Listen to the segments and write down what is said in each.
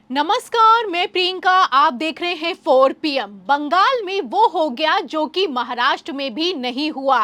नमस्कार, मैं प्रियंका। आप देख रहे हैं 4 PM। बंगाल में वो हो गया जो कि महाराष्ट्र में भी नहीं हुआ।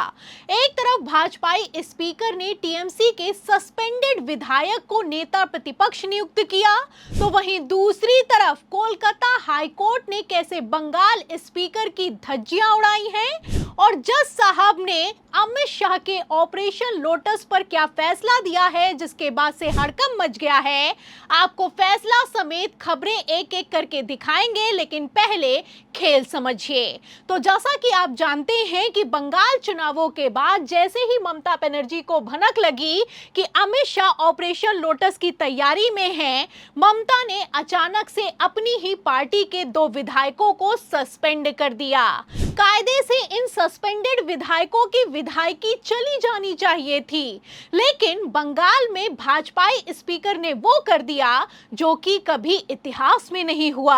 एक तरफ भाजपाई स्पीकर ने टीएमसी के सस्पेंडेड विधायक को नेता प्रतिपक्ष नियुक्त किया, तो वहीं दूसरी तरफ कोलकाता हाईकोर्ट ने कैसे बंगाल स्पीकर की धज्जियां उड़ाई हैं और जज साहब ने अमित शाह के ऑपरेशन लोटस पर क्या फैसला दिया है, जिसके बाद से हड़कंप मच गया है। आपको फैसला समेत खबरें एक एक करके दिखाएंगे, लेकिन पहले खेल समझिए। तो जैसा कि आप जानते हैं कि बंगाल चुनावों के बाद जैसे ही ममता बनर्जी को भनक लगी कि अमित शाह ऑपरेशन लोटस की तैयारी में हैं, ममता ने अचानक से अपनी ही पार्टी के 2 विधायकों को सस्पेंड कर दिया। कायदे से इन सस्पेंडेड विधायकों की विधायकी चली जानी चाहिए थी, लेकिन बंगाल में भाजपाई स्पीकर ने वो कर दिया जो कि कभी इतिहास में नहीं हुआ।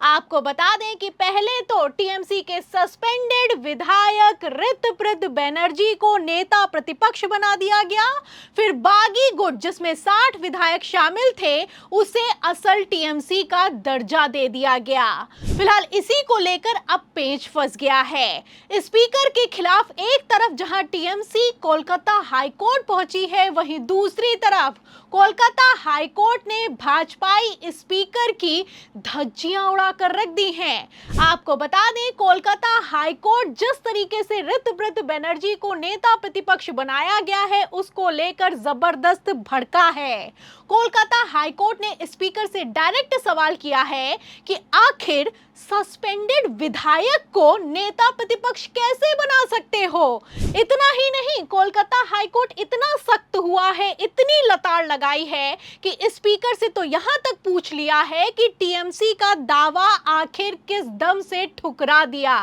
आपको बता दें कि पहले तो टीएमसी के सस्पेंडेड विधायक ऋतप्रद बनर्जी को नेता प्रतिपक्ष बना दिया गया, फिर बागी गुट जिसमें 60 विधायक शामिल थे उसे असल टीएमसी का दर्जा दे दिया गया। फिलहाल इसी को लेकर अब पेच फंस गया है। स्पीकर के खिलाफ एक तरफ जहां टीएमसी कोलकाता हाईकोर्ट पहुंची है, वहीं दूसरी तरफ कोलकाता हाईकोर्ट ने भाजपाई स्पीकर की धज्जियां उड़ाकर रख दी हैं। आपको बता दें, कोलकाता हाईकोर्ट जिस तरीके से ऋतप्रद बनर्जी को नेता प्रतिपक्ष बनाया गया है उसको लेकर जबरदस्त भड़का है। कोलकाता हाईकोर्ट ने स्पीकर से डायरेक्ट सवाल किया है कि आखिर सस्पेंडेड विधायक को नेता प्रतिपक्ष कैसे बना सकते हो। इतना ही नहीं, कोलकाता हाईकोर्ट इतना सख्त हुआ है, इतनी लताड़ लगाई है कि स्पीकर से तो यहां तक पूछ लिया है कि टीएमसी का दावा आखिर किस दम से ठुकरा दिया।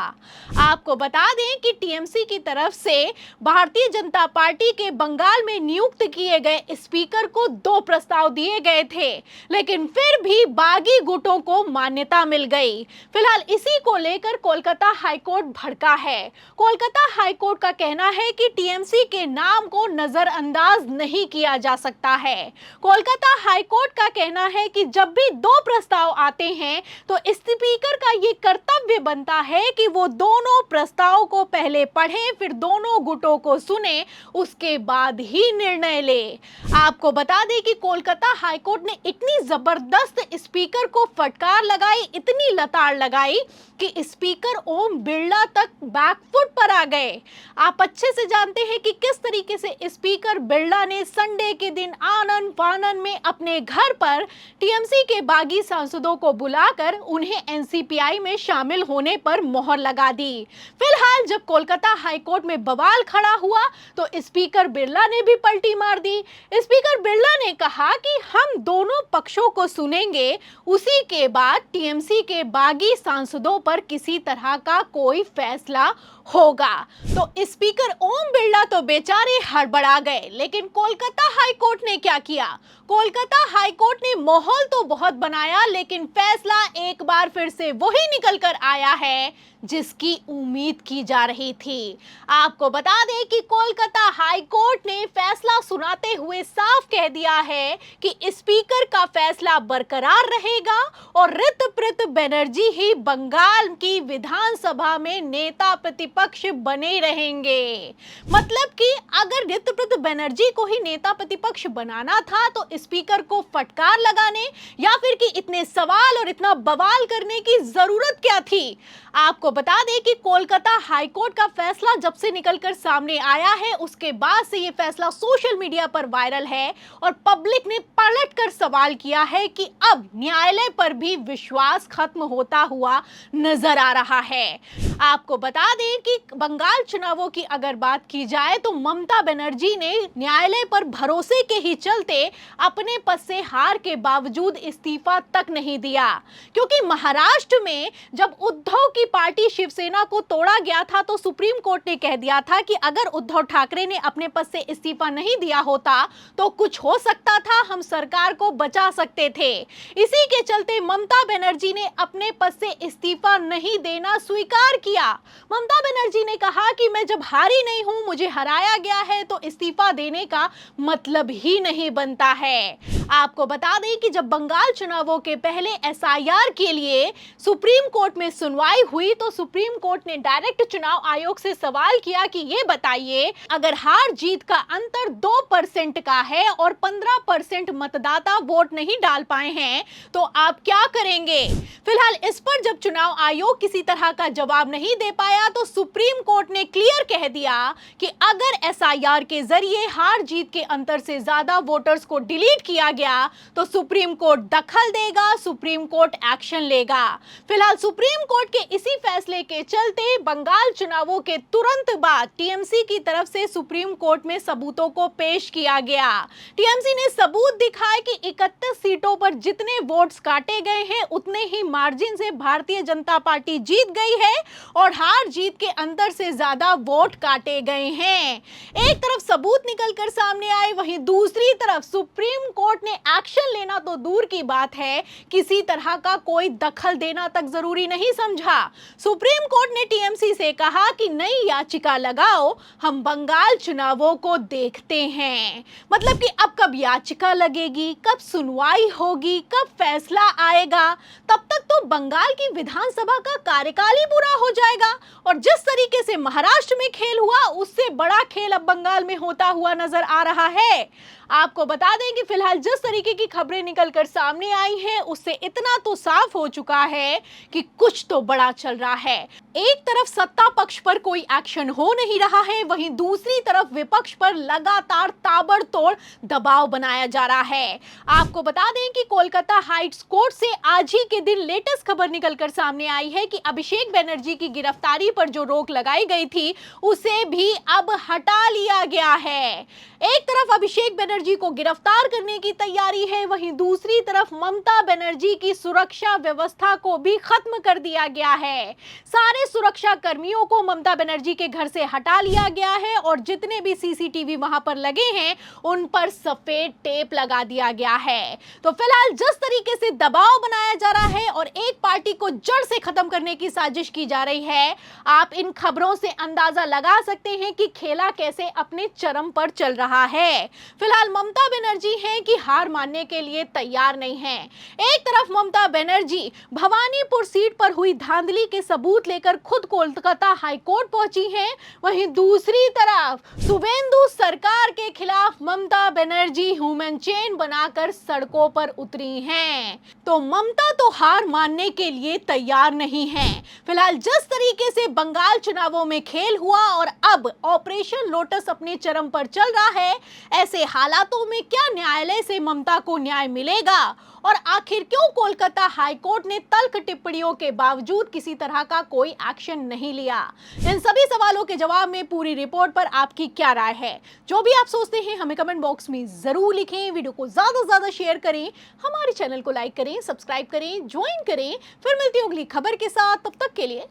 आपको बता दें कि टीएमसी की तरफ से भारतीय जनता पार्टी के बंगाल में नियुक्त किए गए स्पीकर को 2 प्रस्ताव दिए गए थे, लेकिन फिर भी बागी गुटों को मान्यता मिल गई। फिलहाल इसी को लेकर कोलकाता हाईकोर्ट भड़का है। कोलकाता हाईकोर्ट का कहना है कि टीएमसी के नाम को नजरअंदाज नहीं किया जा सकता है। कोलकाता हाईकोर्ट का कहना है कि जब भी 2 प्रस्ताव आते हैं तो स्पीकर का ये कर्तव्य बनता है कि वो दोनों प्रस्ताव को पहले पढ़ें, फिर दोनों गुटों को सुने, उसके बाद ही निर्णय ले। आपको बता दें कि कोलकाता हाईकोर्ट ने इतनी जबरदस्त स्पीकर को फटकार लगाई, इतनी लताड़ लगाई कि स्पीकर ओम बिरला तक बैकफुट पर आ गए। आप अच्छे से जानते हैं कि किस तरीके से स्पीकर बिरला ने संडे के दिन आनन फानन में अपने घर पर टीएमसी के बागी सांसदों को बुलाकर उन्हें एनसीपीआई में शामिल होने पर मोहर लगा दी। फिलहाल जब कोलकाता हाईकोर्ट में बवाल खड़ा हुआ तो स्पीकर बिरला ने भी पलटी मार दी। स्पीकर बिरला ने कहा कि हम दोनों पक्षों को सुनेंगे, उसी के बाद टीएमसी के बागी सांसदों पर किसी तरह का कोई फैसला होगा। तो स्पीकर ओम बिरला तो बेचारे हड़बड़ा गए, लेकिन कोलकाता हाईकोर्ट ने क्या किया? कोलकाता हाईकोर्ट ने माहौल तो बहुत बनाया, लेकिन फैसला एक बार फिर से वही निकल कर आया है जिसकी उम्मीद की जा रही थी। आपको बता दें कि कोलकाता हाईकोर्ट ने फैसला सुनाते हुए साफ कह दिया है कि स्पीकर का फैसला बरकरार रहेगा और ऋतप्रद बनर्जी ही बंगाल की विधानसभा में नेता प्रतिपक्ष बने रहेंगे। मतलब कि अगर ऋतप्रद बनर्जी को ही नेता प्रतिपक्ष बनाना था तो स्पीकर को फटकार लगाने या फिर कि इतने सवाल और इतना बवाल करने की जरूरत क्या थी। आपको बता दें कि कोलकाता हाईकोर्ट का फैसला जब से निकलकर सामने आया है उसके बाद से ये फैसला सोशल मीडिया पर वायरल है और पब्लिक ने पलटकर सवाल किया है कि अब न्यायालय पर भी विश्वास खत्म होता हुआ नजर आ रहा है। आपको बता दें कि बंगाल चुनावों की अगर बात की जाए तो ममता बनर्जी ने न्यायालय पर भरोसे के ही चलते अपने पद से हार के बावजूद इस्तीफा तक नहीं दिया, क्योंकि महाराष्ट्र में जब उद्धव की पार्टी शिवसेना को तोड़ा गया था तो सुप्रीम कोर्ट ने कह दिया था कि अगर उद्धव ठाकरे ने अपने पद से इस्तीफा नहीं दिया होता तो कुछ हो सकता था, हम सरकार को बचा सकते थे। इसी के चलते ममता बनर्जी ने अपने पद से इस्तीफा नहीं देना स्वीकार किया। ममता बनर्जी ने कहा कि मैं जब हारी नहीं हूं, मुझे हराया गया है, तो इस्तीफा देने का मतलब ही नहीं बनता है। आपको बता दें कि जब बंगाल चुनावों के पहले एसआईआर के लिए सुप्रीम कोर्ट में सुनवाई हुई तो सुप्रीम कोर्ट ने डायरेक्ट चुनाव आयोग से सवाल किया कि ये बताइए, अगर हार जीत का अंतर 2% का है और 15% मतदाता वोट नहीं डाल पाए हैं तो आप क्या करेंगे। फिलहाल इस पर जब चुनाव आयोग किसी तरह का जवाब नहीं दे पाया तो सुप्रीम कोर्ट ने क्लियर कह दिया कि अगर एसआईआर के जरिए हार जीत के अंतर से ज्यादा वोटर्स को डिलीट किया गया तो सुप्रीम कोर्ट दखल देगा, सुप्रीम कोर्ट एक्शन लेगा। फिलहाल सुप्रीम कोर्ट के इसी फैसले के चलते बंगाल चुनावों के तुरंत बाद टीएमसी की तरफ से सुप्रीम कोर्ट में सबूतों को पेश किया गया। टीएमसी ने सबूत दिखाए कि 31 सीटों पर जितने वोट्स काटे गए हैं उतने ही मार्जिन से भारतीय जनता पार्टी जीत गई है और हार जीत के अंतर से ज्यादा वोट काटे गए हैं। एक तरफ सबूत निकलकर सामने आए, वहीं दूसरी तरफ सुप्रीम कोर्ट ने एक्शन लेना तो दूर की बात है, किसी तरह का कोई दखल देना तक जरूरी नहीं समझा। सुप्रीम कोर्ट ने टीएमसी से कहा कि नई याचिका लगाओ, हम बंगाल चुनावों को देखते हैं। मतलब कि अब कब याचिका लगेगी, कब सुनवाई होगी, कब फैसला आएगा, तब तक तो बंगाल की विधानसभा का कार्यकाल ही पूरा हो जाएगा। और जिस तरीके से महाराष्ट्र में खेल हुआ उससे बड़ा खेल अब बंगाल में होता हुआ नजर आ रहा है। आपको बता दें कि फिलहाल जिस तरीके की खबरें निकलकर सामने आई हैं उससे इतना तो साफ हो चुका है कि कुछ तो बड़ा चल रहा है। एक तरफ सत्ता पक्ष पर कोई एक्शन हो नहीं रहा है, वहीं दूसरी तरफ विपक्ष पर लगातार ताबड़तोड़ दबाव बनाया जा रहा है। आपको बता दें कि कोलकाता हाई कोर्ट से आज ही के दिन लेटेस्ट खबर निकलकर सामने आई है कि अभिषेक बनर्जी की गिरफ्तारी पर जो रोक लगाई गई थी उसे भी अब हटा लिया गया है। एक तरफ अभिषेक बनर्जी को गिरफ्तार करने की तैयारी है, वहीं दूसरी तरफ ममता बनर्जी की सुरक्षा व्यवस्था को भी खत्म कर दिया गया है। सारे सुरक्षा कर्मियों को ममता बनर्जी के घर से हटा लिया गया है और जितने भी सीसीटीवी वहां पर लगे हैं उन पर सफेद टेप लगा दिया गया है। तो फिलहाल जिस तरीके से दबाव बनाया जा रहा है और एक पार्टी को जड़ से खत्म करने की साजिश की जा रही है, आप इन खबरों से अंदाजा लगा सकते हैं कि खेला कैसे अपने चरम पर चल रहा है। फिलहाल ममता बनर्जी हैं कि हार मानने के लिए तैयार नहीं हैं। एक तरफ ममता बनर्जी भवानीपुर सीट पर हुई धांधली के सबूत लेकर खुद कोलकाता हाई कोर्ट पहुंची हैं, वहीं दूसरी तरफ शुभेंदु सरकार के खिलाफ ममता बनर्जी ह्यूमन चेन बनाकर सड़कों पर उतरी हैं। तो ममता तो हार मानने के लिए तैयार नहीं है। फिलहाल जिस तरीके से बंगाल चुनावों में खेल हुआ और अब ऑपरेशन लोटस अपने चरम पर चल रहा है, ऐसे हालातों में क्या न्यायालय से ममता को न्याय मिलेगा और आखिर क्यों कोलकाता हाई कोर्ट ने तल्ख टिप्पणियों के बावजूद किसी तरह का कोई एक्शन नहीं लिया। इन सभी सवालों के जवाब में पूरी रिपोर्ट पर आपकी क्या राय है, जो भी आप सोचते हैं हमें कमेंट बॉक्स में जरूर लिखें। वीडियो को ज्यादा से ज्यादा शेयर करें, हमारे चैनल को लाइक करें, सब्सक्राइब करें, ज्वाइन करें। फिर मिलती है अगली खबर के साथ, तब तक के लिए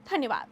धन्यवाद।